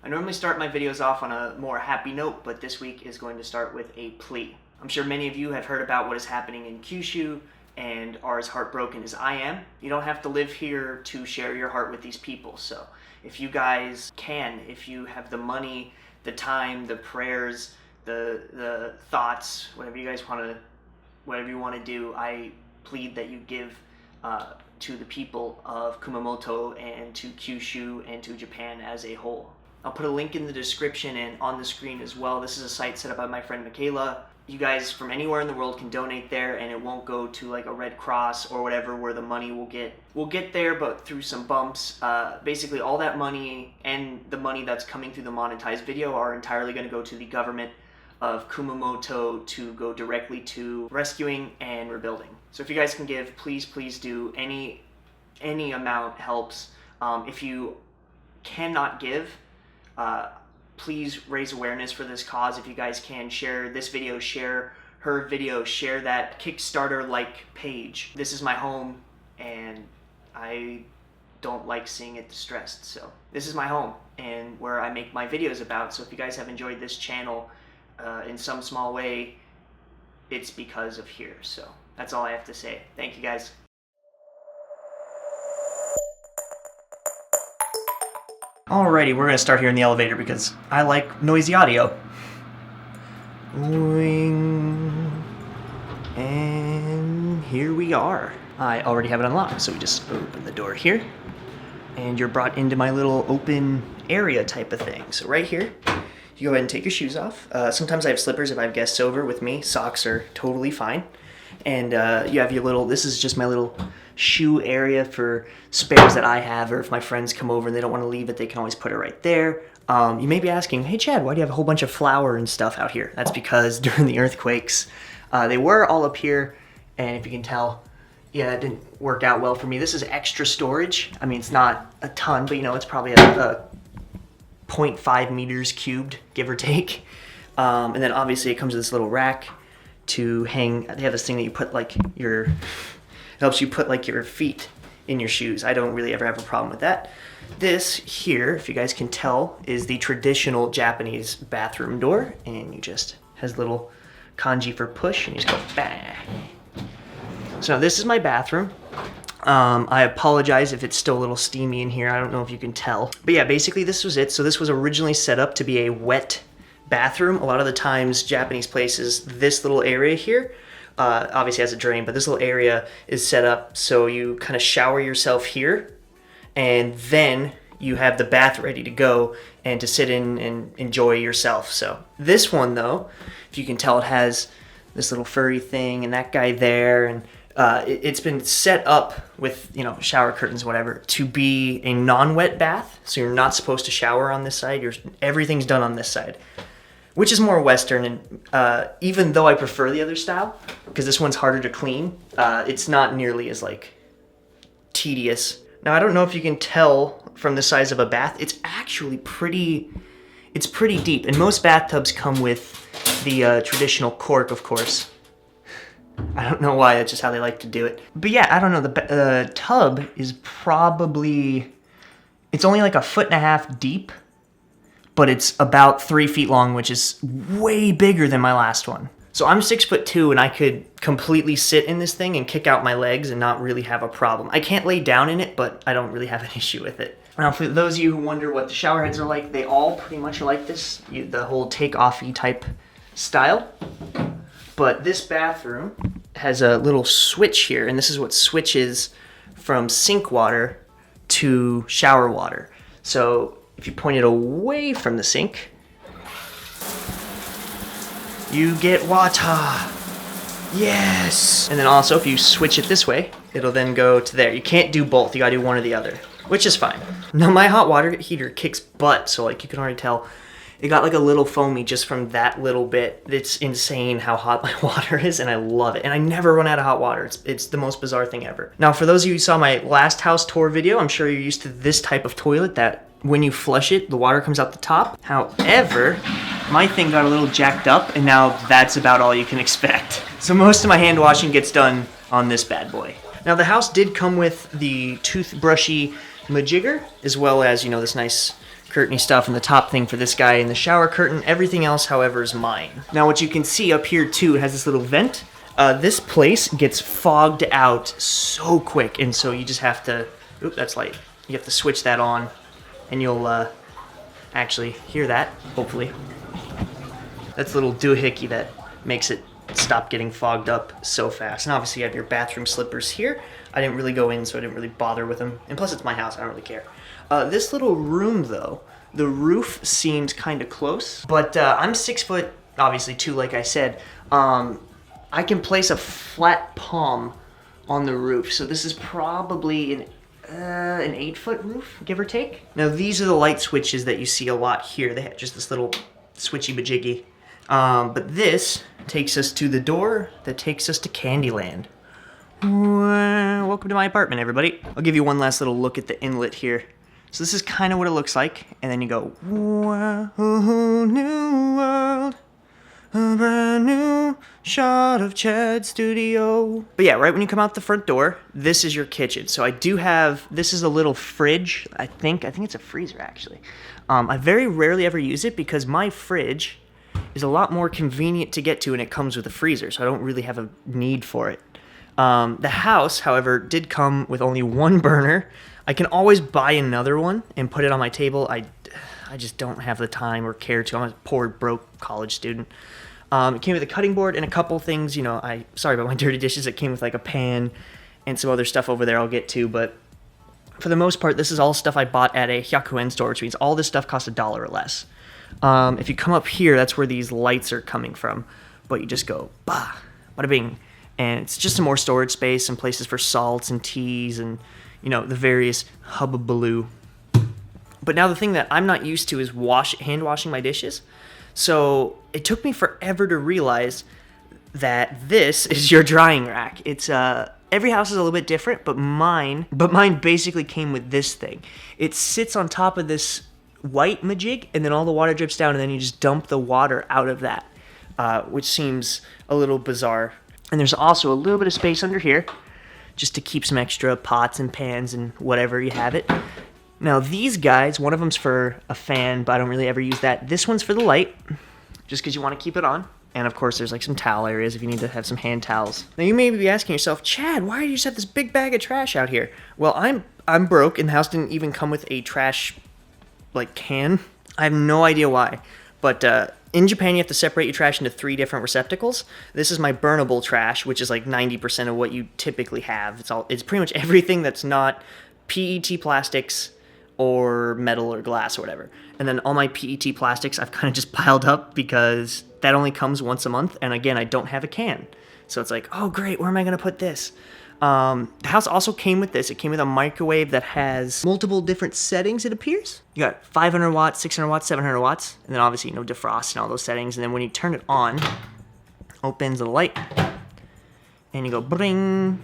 I normally start my videos off on a more happy note, but this week is going to start with a plea. I'm sure many of you have heard about what is happening in Kyushu and are as heartbroken as I am. You don't have to live here to share your heart with these people, so if you guys can, if you have the money, the time, the prayers, the thoughts, whatever you want to do, I plead that you give to the people of Kumamoto and to Kyushu and to Japan as a whole. I'll put a link in the description and on the screen as well. This is a site set up by my friend Michaela. You guys from anywhere in the world can donate there, and it won't go to like a Red Cross or whatever where the money will get there, but through some bumps. Basically all that money and the money that's coming through the monetized video are entirely going to go to the government of Kumamoto to go directly to rescuing and rebuilding. So if you guys can give, please do. Any amount helps. If you cannot give, please raise awareness for this cause. If you guys can, share this video, share her video, share that Kickstarter-like page. This is my home, and I don't like seeing it distressed. So this is my home and where I make my videos about. So if you guys have enjoyed this channel in some small way, it's because of here. So that's all I have to say. Thank you guys. Alrighty, we're going to start here in the elevator because I like noisy audio. And here we are. I already have it unlocked, so we just open the door here. And you're brought into my little open area type of thing. So right here, you go ahead and take your shoes off. Sometimes I have slippers if I have guests over with me. Socks are totally fine. And you have your little, this is just my little shoe area for spares that I have, or if my friends come over and they don't want to leave it, they can always put it right there. You may be asking, hey Chad, why do you have a whole bunch of flour and stuff out here? That's because during the earthquakes, they were all up here, and if you can tell, yeah, it didn't work out well for me. This is extra storage. I mean, it's not a ton, but you know, it's probably a 0.5 meters cubed, give or take. And then obviously it comes with this little rack to hang. They have this thing that you put like it helps you put like your feet in your shoes. I don't really ever have a problem with that. This here, if you guys can tell, is the traditional Japanese bathroom door, and you just has little kanji for push, and you just go bang. So now this is my bathroom. I apologize if it's still a little steamy in here. I don't know if you can tell. But yeah, basically this was it. So this was originally set up to be a wet bathroom. A lot of the times, Japanese places, this little area here, obviously has a drain, but this little area is set up so you kind of shower yourself here, and then you have the bath ready to go and to sit in and enjoy yourself. So this one though, if you can tell, it has this little furry thing and that guy there, and it's been set up with, you know, shower curtains, whatever, to be a non-wet bath. So you're not supposed to shower on this side. Everything's done on this side, which is more Western. And even though I prefer the other style, because this one's harder to clean, it's not nearly as like tedious. Now I don't know if you can tell from the size of a bath. It's actually pretty deep, and most bathtubs come with the traditional cork, of course. I don't know why, that's just how they like to do it. But yeah, I don't know, the tub is probably, it's only like 1.5 feet deep, but it's about 3 feet long, which is way bigger than my last one. So I'm 6'2", and I could completely sit in this thing and kick out my legs and not really have a problem. I can't lay down in it, but I don't really have an issue with it. Now, for those of you who wonder what the shower heads are like, they all pretty much are like this, the whole take-off-y type style. But this bathroom has a little switch here, and this is what switches from sink water to shower water. So if you point it away from the sink, you get water. Yes! And then also, if you switch it this way, it'll then go to there. You can't do both. You gotta do one or the other, which is fine. Now, my hot water heater kicks butt, so like you can already tell, it got like a little foamy just from that little bit. It's insane how hot my water is, and I love it. And I never run out of hot water. It's the most bizarre thing ever. Now, for those of you who saw my last house tour video, I'm sure you're used to this type of toilet that when you flush it, the water comes out the top. However, my thing got a little jacked up, and now that's about all you can expect. So most of my hand washing gets done on this bad boy. Now, the house did come with the toothbrushy majigger, as well as, you know, this nice curtainy stuff, and the top thing for this guy and the shower curtain. Everything else, however, is mine. Now what you can see up here too, it has this little vent. This place gets fogged out so quick, and so you just have to, oop, that's light. You have to switch that on, and you'll actually hear that, hopefully. That's a little doohickey that makes it stop getting fogged up so fast. And obviously you have your bathroom slippers here. I didn't really go in, so I didn't really bother with them. And plus it's my house, I don't really care. This little room though, the roof seemed kind of close, but I'm 6 foot, obviously 2 like I said. I can place a flat palm on the roof, so this is probably an 8-foot roof, give or take. Now these are the light switches that you see a lot here. They have just this little switchy bajiggy. But this takes us to the door that takes us to Candyland. Welcome to my apartment, everybody. I'll give you one last little look at the inlet here. So this is kind of what it looks like, and then you go, a whole new world, a brand new shot of Chad Studio. But yeah, right when you come out the front door, this is your kitchen. So I do have, this is a little fridge, I think it's a freezer actually. I very rarely ever use it because my fridge is a lot more convenient to get to, and it comes with a freezer, so I don't really have a need for it. The house, however, did come with only one burner. I can always buy another one and put it on my table. I just don't have the time or care to. I'm a poor, broke college student. It came with a cutting board and a couple things, you know, sorry about my dirty dishes. It came with like a pan and some other stuff over there I'll get to, but for the most part, this is all stuff I bought at a Hyakuen store, which means all this stuff costs $1 or less. If you come up here, that's where these lights are coming from, but you just go, bah, bada bing, and it's just some more storage space, some places for salts and teas and, you know, the various hubbubaloo. But now the thing that I'm not used to is hand washing my dishes. So it took me forever to realize that this is your drying rack. It's every house is a little bit different, but mine basically came with this thing. It sits on top of this white majig, and then all the water drips down, and then you just dump the water out of that, which seems a little bizarre. And there's also a little bit of space under here just to keep some extra pots and pans and whatever you have it. Now these guys, one of them's for a fan, but I don't really ever use that. This one's for the light, just because you want to keep it on. And of course there's like some towel areas if you need to have some hand towels. Now you may be asking yourself, Chad, why do you just have this big bag of trash out here? Well, I'm broke, and the house didn't even come with a trash like can. I have no idea why, but in Japan you have to separate your trash into 3 different receptacles. This is my burnable trash, which is like 90% of what you typically have. It's pretty much everything that's not PET plastics or metal or glass or whatever. And then all my PET plastics I've kind of just piled up because that only comes once a month, and again I don't have a can, so it's like, oh great, where am I gonna put this? The house also came with this. It came with a microwave that has multiple different settings, it appears. You got 500 watts, 600 watts, 700 watts, and then obviously, you know, defrost and all those settings. And then when you turn it on, opens the light, and you go bring,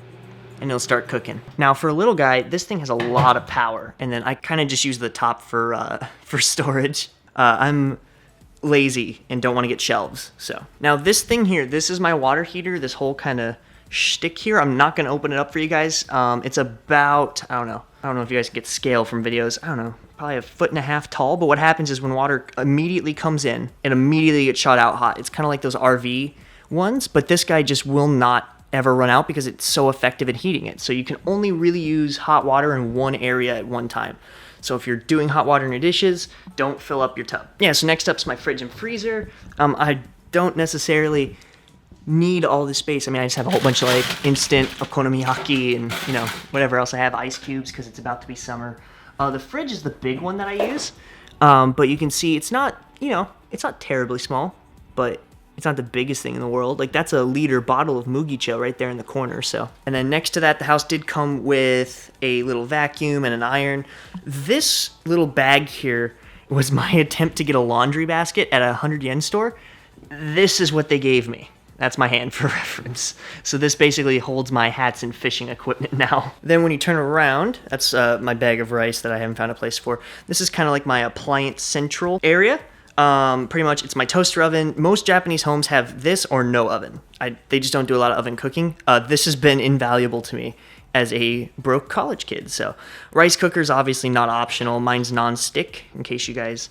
and it'll start cooking. Now for a little guy, this thing has a lot of power, and then I kind of just use the top for storage. I'm lazy and don't want to get shelves, so. Now this thing here, this is my water heater, this whole kind of shtick here. I'm not going to open it up for you guys. It's about, I don't know if you guys get scale from videos. I don't know, probably 1.5 feet tall. But what happens is when water immediately comes in, it immediately gets shot out hot. It's kind of like those RV ones, but this guy just will not ever run out because it's so effective at heating it. So you can only really use hot water in one area at one time. So if you're doing hot water in your dishes, don't fill up your tub. Yeah, so next up's my fridge and freezer. I don't necessarily need all this space. I mean, I just have a whole bunch of like instant okonomiyaki and, you know, whatever else I have, ice cubes because it's about to be summer. The fridge is the big one that I use, but you can see it's not, you know, it's not terribly small, but it's not the biggest thing in the world. Like that's a liter bottle of Mugicho right there in the corner. So, and then next to that, the house did come with a little vacuum and an iron. This little bag here was my attempt to get a laundry basket at a 100 yen store. This is what they gave me. That's my hand for reference. So this basically holds my hats and fishing equipment now. Then when you turn around, that's my bag of rice that I haven't found a place for. This is kind of like my appliance central area. Pretty much it's my toaster oven. Most Japanese homes have this or no oven. They just don't do a lot of oven cooking. This has been invaluable to me. as a broke college kid. So rice cooker is obviously not optional. Mine's non-stick, in case you guys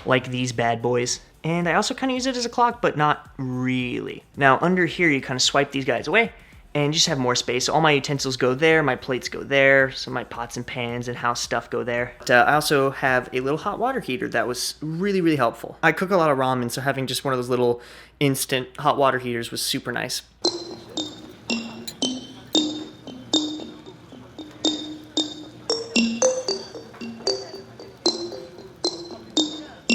like these bad boys. And I also kind of use it as a clock, but not really. Now under here, you kind of swipe these guys away and just have more space. So all my utensils go there, my plates go there, so my pots and pans and house stuff go there. But, I also have a little hot water heater that was really, really helpful. I cook a lot of ramen, so having just one of those little instant hot water heaters was super nice.